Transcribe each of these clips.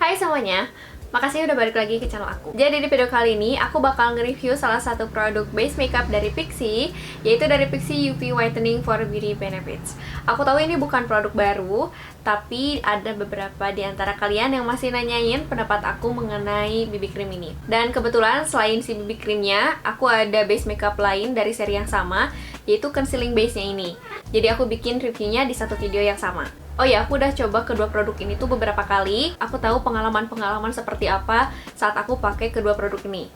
Hai semuanya, makasih udah balik lagi ke channel aku. Jadi di video kali ini aku bakal nge-review salah satu produk base makeup dari Pixi, yaitu dari Pixi UV Whitening for Beauty Benefits. Aku tahu ini bukan produk baru, tapi ada beberapa di antara kalian yang masih nanyain pendapat aku mengenai BB cream ini. Dan kebetulan selain si BB creamnya, aku ada base makeup lain dari seri yang sama, yaitu concealing base-nya ini. Jadi aku bikin reviewnya di satu video yang sama. Oh ya, aku udah coba kedua produk ini tuh beberapa kali. Aku tahu pengalaman-pengalaman seperti apa saat aku pakai kedua produk ini.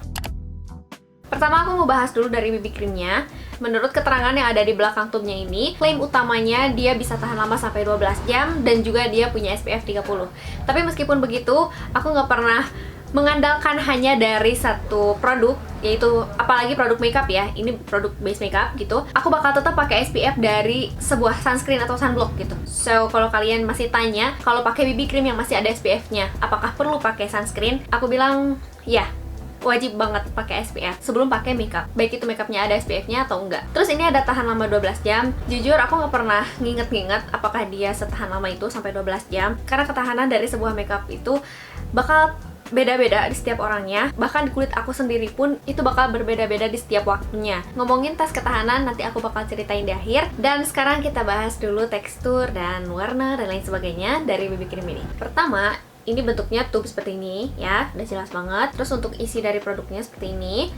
Pertama aku mau bahas dulu dari BB creamnya. Menurut keterangan yang ada di belakang tubnya ini, klaim utamanya dia bisa tahan lama sampai 12 jam dan juga dia punya SPF 30. Tapi meskipun begitu, aku nggak pernah mengandalkan hanya dari satu produk, yaitu apalagi produk makeup ya, ini produk base makeup gitu. Aku bakal tetap pakai SPF dari sebuah sunscreen atau sunblock gitu. So kalau kalian masih tanya kalau pakai BB cream yang masih ada SPF-nya, apakah perlu pakai sunscreen? Aku bilang ya, wajib banget pakai SPF sebelum pakai makeup, baik itu makeupnya ada SPF-nya atau enggak. Terus ini ada tahan lama 12 jam. Jujur aku nggak pernah nginget-nginget apakah dia setahan lama itu sampai 12 jam, karena ketahanan dari sebuah makeup itu bakal beda-beda di setiap orangnya. Bahkan di kulit aku sendiri pun itu bakal berbeda-beda di setiap waktunya. Ngomongin tes ketahanan nanti aku bakal ceritain di akhir. Dan sekarang kita bahas dulu tekstur dan warna dan lain sebagainya dari BB cream ini. Pertama, ini bentuknya tube seperti ini ya, udah jelas banget. Terus untuk isi dari produknya seperti ini.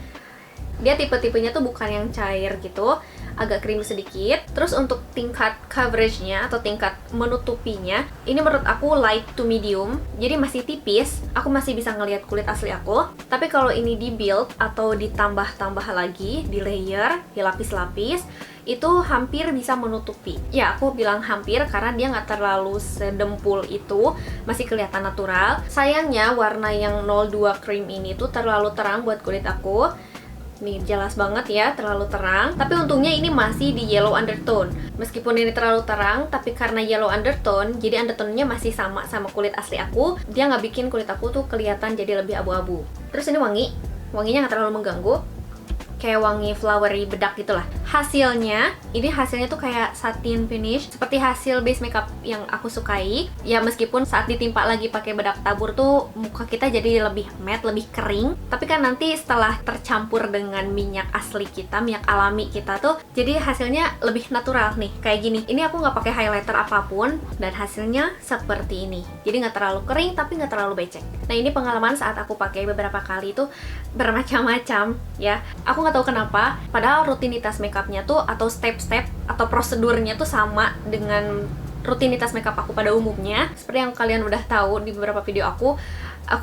Dia tipe-tipenya tuh bukan yang cair gitu, agak creamy sedikit. Terus untuk tingkat coveragenya atau tingkat menutupinya, ini menurut aku light to medium, jadi masih tipis. Aku masih bisa ngelihat kulit asli aku. Tapi kalau ini di build atau ditambah-tambah lagi, di layer, dilapis-lapis, itu hampir bisa menutupi. Ya, aku bilang hampir karena dia nggak terlalu sedempul itu, masih kelihatan natural. Sayangnya warna yang 02 cream ini tuh terlalu terang buat kulit aku. Nih, jelas banget ya, terlalu terang. Tapi untungnya ini masih di yellow undertone. Meskipun ini terlalu terang, tapi karena yellow undertone, jadi undertone-nya masih sama kulit asli aku. Dia nggak bikin kulit aku tuh kelihatan jadi lebih abu-abu. Terus ini wangi. Wanginya nggak terlalu mengganggu. Kayak wangi flowery bedak gitulah. Hasilnya tuh kayak satin finish, seperti hasil base makeup yang aku sukai. Ya meskipun saat ditimpa lagi pakai bedak tabur tuh muka kita jadi lebih matte, lebih kering. Tapi kan nanti setelah tercampur dengan minyak asli kita, minyak alami kita tuh, jadi hasilnya lebih natural nih, kayak gini. Ini aku nggak pakai highlighter apapun dan hasilnya seperti ini. Jadi nggak terlalu kering tapi nggak terlalu becek. Nah ini pengalaman saat aku pakai beberapa kali tuh bermacam-macam ya. Aku nggak tahu kenapa, padahal rutinitas makeupnya tuh atau step-step atau prosedurnya tuh sama dengan rutinitas makeup aku pada umumnya. Seperti yang kalian udah tahu di beberapa video aku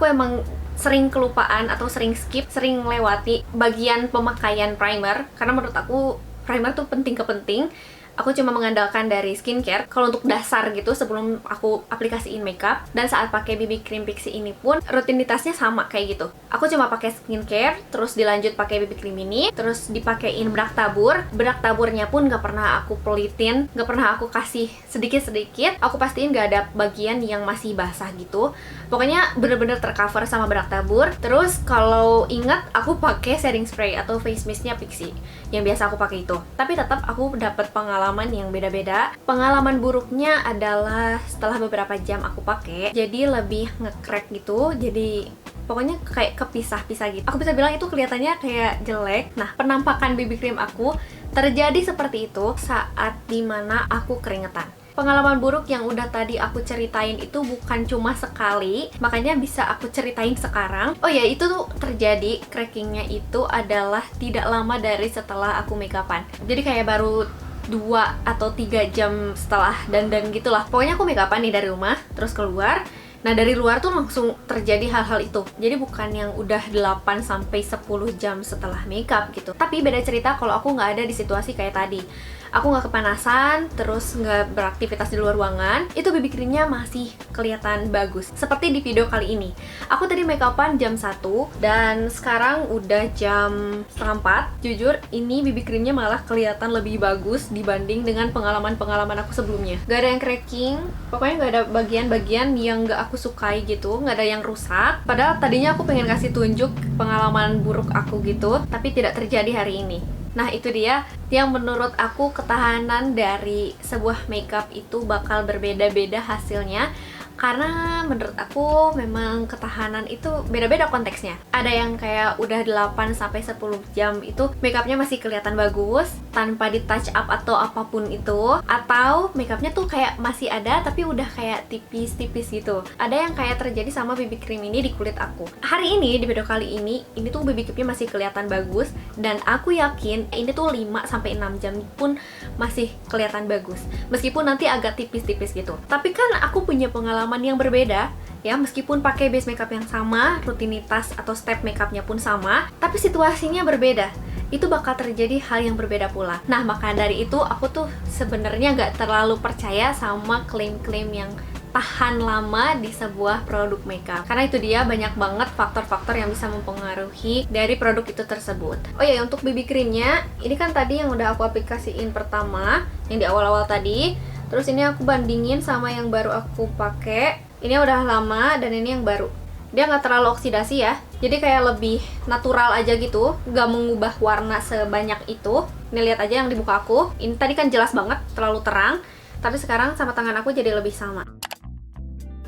emang sering kelupaan atau sering skip, sering lewati bagian pemakaian primer, karena menurut aku primer tuh penting. Aku cuma mengandalkan dari skincare kalau untuk dasar gitu sebelum aku aplikasiin makeup. Dan saat pakai BB cream Pixi ini pun rutinitasnya sama kayak gitu. Aku cuma pakai skincare, terus dilanjut pakai BB cream ini, terus dipakein bedak tabur. Bedak taburnya pun nggak pernah aku pelitin, nggak pernah aku kasih sedikit-sedikit. Aku pastiin nggak ada bagian yang masih basah gitu. Pokoknya bener-bener tercover sama bedak tabur. Terus kalau ingat, aku pakai setting spray atau face mist-nya Pixi yang biasa aku pakai itu. Tapi tetap aku dapat pengalaman yang beda-beda. Pengalaman buruknya adalah setelah beberapa jam aku pakai, jadi lebih nge-crack gitu. Jadi pokoknya kayak kepisah-pisah gitu. Aku bisa bilang itu kelihatannya kayak jelek. Nah, penampakan BB cream aku terjadi seperti itu saat dimana aku keringetan. Pengalaman buruk yang udah tadi aku ceritain itu bukan cuma sekali, makanya bisa aku ceritain sekarang. Oh ya, itu tuh terjadi, crackingnya itu adalah tidak lama dari setelah aku makeupan. Jadi kayak baru 2 atau 3 jam setelah dandan gitulah. Pokoknya aku makeupan nih dari rumah, terus keluar. Nah dari luar tuh langsung terjadi hal-hal itu. Jadi bukan yang udah 8 sampai 10 jam setelah makeup gitu. Tapi beda cerita kalau aku nggak ada di situasi kayak tadi. Aku nggak kepanasan, terus nggak beraktivitas di luar ruangan. Itu BB creamnya masih kelihatan bagus. Seperti di video kali ini. Aku tadi makeupan jam 1 dan sekarang udah jam setengah 4. Jujur, ini BB creamnya malah kelihatan lebih bagus dibanding dengan pengalaman-pengalaman aku sebelumnya. Gak ada yang cracking, pokoknya gak ada bagian-bagian yang gak aku sukai gitu, gak ada yang rusak. Padahal tadinya aku pengen kasih tunjuk pengalaman buruk aku gitu, tapi tidak terjadi hari ini. Nah itu dia yang menurut aku ketahanan dari sebuah makeup itu bakal berbeda-beda hasilnya Karena menurut aku memang ketahanan itu beda-beda konteksnya. Ada yang kayak udah 8-10 jam itu makeupnya masih kelihatan bagus tanpa di touch up atau apapun itu. Atau makeupnya tuh kayak masih ada tapi udah kayak tipis-tipis gitu. Ada yang kayak terjadi sama BB cream ini di kulit aku. Hari ini, di video kali ini tuh BB creamnya masih kelihatan bagus. Dan aku yakin ini tuh 5-6 jam pun masih kelihatan bagus. Meskipun nanti agak tipis-tipis gitu. Tapi kan aku punya pengalaman yang berbeda ya, meskipun pakai base makeup yang sama, rutinitas atau step makeupnya pun sama, tapi situasinya berbeda. Itu bakal terjadi hal yang berbeda pula. Nah, maka dari itu aku tuh sebenarnya nggak terlalu percaya sama klaim-klaim yang tahan lama di sebuah produk makeup. Karena itu dia banyak banget faktor-faktor yang bisa mempengaruhi dari produk itu tersebut. Oh ya, untuk BB creamnya, ini kan tadi yang udah aku aplikasiin pertama, yang di awal-awal tadi. Terus ini aku bandingin sama yang baru aku pakai. Ini udah lama dan ini yang baru. Dia nggak terlalu oksidasi ya, jadi kayak lebih natural aja gitu, nggak mengubah warna sebanyak itu. Ini lihat aja yang di muka aku. Ini tadi kan jelas banget, terlalu terang. Tapi sekarang sama tangan aku jadi lebih sama.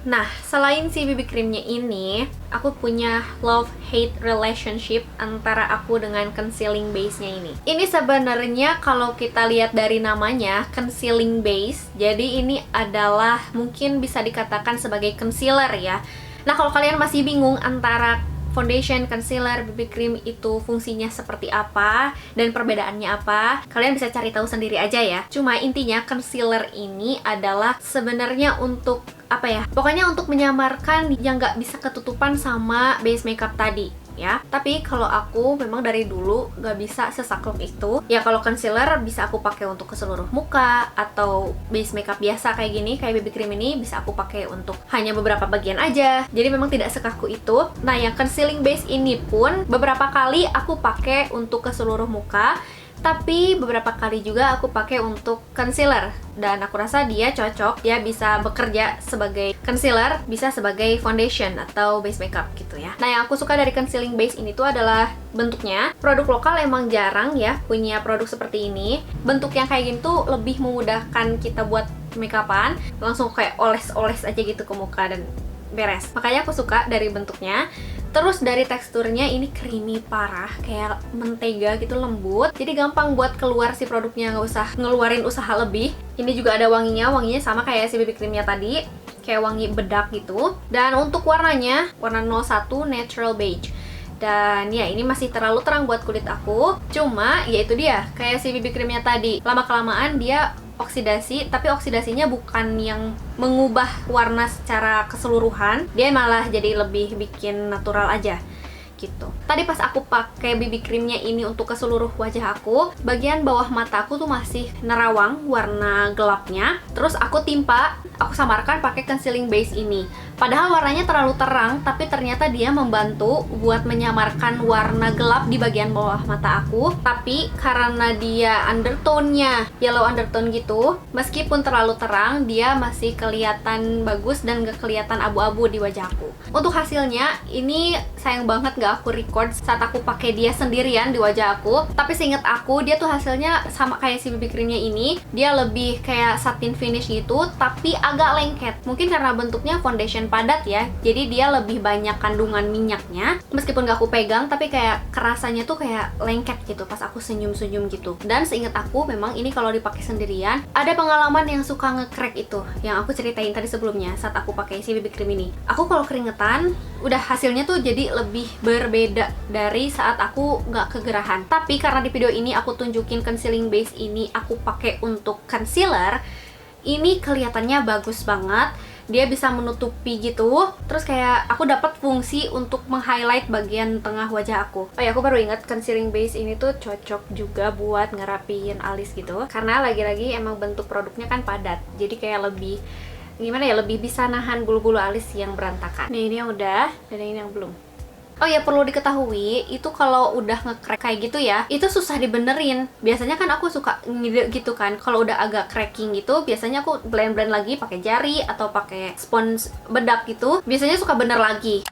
Nah, selain si BB creamnya ini, aku punya love-hate relationship antara aku dengan concealing base-nya ini. Ini sebenarnya kalau kita lihat dari namanya, concealing base, jadi ini adalah mungkin bisa dikatakan sebagai concealer ya. Nah, kalau kalian masih bingung antara foundation, concealer, BB cream itu fungsinya seperti apa dan perbedaannya apa, kalian bisa cari tahu sendiri aja ya. Cuma intinya concealer ini adalah sebenarnya untuk apa ya? Pokoknya untuk menyamarkan yang nggak bisa ketutupan sama base makeup tadi ya. Tapi kalau aku memang dari dulu nggak bisa sesaklek itu. Ya kalau concealer bisa aku pakai untuk ke seluruh muka, atau base makeup biasa kayak gini, kayak BB cream ini bisa aku pakai untuk hanya beberapa bagian aja. Jadi memang tidak sekaku itu. Nah, yang concealing base ini pun beberapa kali aku pakai untuk ke seluruh muka, tapi beberapa kali juga aku pakai untuk concealer. Dan aku rasa dia cocok, dia bisa bekerja sebagai concealer, bisa sebagai foundation atau base makeup gitu ya. Nah, yang aku suka dari concealing base ini tuh adalah bentuknya. Produk lokal emang jarang ya punya produk seperti ini. Bentuk yang kayak gini tuh lebih memudahkan kita buat makeupan, langsung kayak oles-oles aja gitu ke muka dan beres. Makanya aku suka dari bentuknya. Terus dari teksturnya ini creamy parah, kayak mentega gitu, lembut. Jadi gampang buat keluar si produknya, nggak usah ngeluarin usaha lebih. Ini juga ada wanginya sama kayak si BB creamnya tadi, kayak wangi bedak gitu. Dan untuk warnanya, warna 01 Natural Beige. Dan ya, ini masih terlalu terang buat kulit aku. Cuma ya itu dia, kayak si BB creamnya tadi, lama-kelamaan dia oksidasi, tapi oksidasinya bukan yang mengubah warna secara keseluruhan, dia malah jadi lebih bikin natural aja gitu. Tadi pas aku pakai BB creamnya ini untuk ke seluruh wajah aku, bagian bawah mata aku tuh masih nerawang warna gelapnya. Terus aku samarkan pakai concealing base ini. Padahal warnanya terlalu terang, tapi ternyata dia membantu buat menyamarkan warna gelap di bagian bawah mata aku. Tapi karena dia undertone-nya yellow undertone gitu, meskipun terlalu terang, dia masih kelihatan bagus dan gak kelihatan abu-abu di wajah aku. Untuk hasilnya, ini sayang banget gak aku record saat aku pakai dia sendirian di wajah aku. Tapi seinget aku, dia tuh hasilnya sama kayak si BB creamnya ini. Dia lebih kayak satin finish gitu, tapi agak lengket. Mungkin karena bentuknya foundation padat ya, jadi dia lebih banyak kandungan minyaknya. Meskipun gak aku pegang, tapi kayak kerasanya tuh kayak lengket gitu pas aku senyum-senyum gitu. Dan seinget aku, memang ini kalau dipakai sendirian, ada pengalaman yang suka nge-crack itu, yang aku ceritain tadi sebelumnya saat aku pakai si BB cream ini. Aku kalau keringetan, udah hasilnya tuh jadi lebih berbeda dari saat aku nggak kegerahan. Tapi karena di video ini aku tunjukin concealing base ini aku pakai untuk concealer, ini kelihatannya bagus banget. Dia bisa menutupi gitu. Terus kayak aku dapat fungsi untuk meng-highlight bagian tengah wajah aku. Oh ya, aku baru ingat concealing base ini tuh cocok juga buat ngerapiin alis gitu. Karena lagi-lagi emang bentuk produknya kan padat. Jadi kayak lebih gimana ya, lebih bisa nahan bulu-bulu alis yang berantakan. Nih, ini yang udah, dan ini yang belum. Oh ya, perlu diketahui, itu kalau udah nge-crack kayak gitu ya, itu susah dibenerin. Biasanya kan aku suka ngide gitu kan, kalau udah agak cracking gitu, biasanya aku blend-blend lagi pakai jari atau pakai spons bedak gitu. Biasanya suka bener lagi.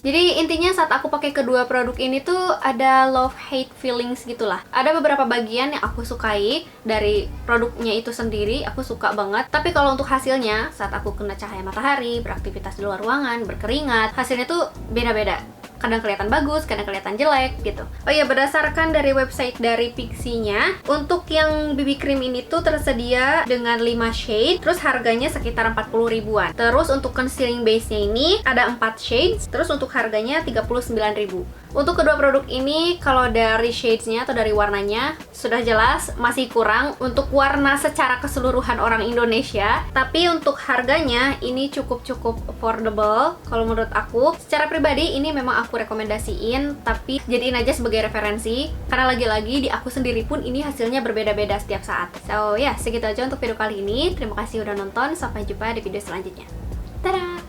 Jadi intinya saat aku pakai kedua produk ini tuh ada love hate feelings gitulah. Ada beberapa bagian yang aku sukai dari produknya itu sendiri, aku suka banget. Tapi kalau untuk hasilnya, saat aku kena cahaya matahari, beraktivitas di luar ruangan, berkeringat, hasilnya tuh beda-beda. Kadang kelihatan bagus, kadang kelihatan jelek gitu. Oh iya, berdasarkan dari website dari Pixi-nya, untuk yang BB cream ini tuh tersedia dengan 5 shade, terus harganya sekitar 40 ribuan. Terus untuk concealing base-nya ini ada 4 shades, terus untuk harganya 39.000. Untuk kedua produk ini, kalau dari shades-nya atau dari warnanya, sudah jelas masih kurang untuk warna secara keseluruhan orang Indonesia. Tapi untuk harganya, ini cukup affordable kalau menurut aku. Secara pribadi, ini memang aku rekomendasiin, tapi jadiin aja sebagai referensi. Karena lagi-lagi di aku sendiri pun ini hasilnya berbeda-beda setiap saat. So ya, segitu aja untuk video kali ini. Terima kasih udah nonton, sampai jumpa di video selanjutnya. Dadah!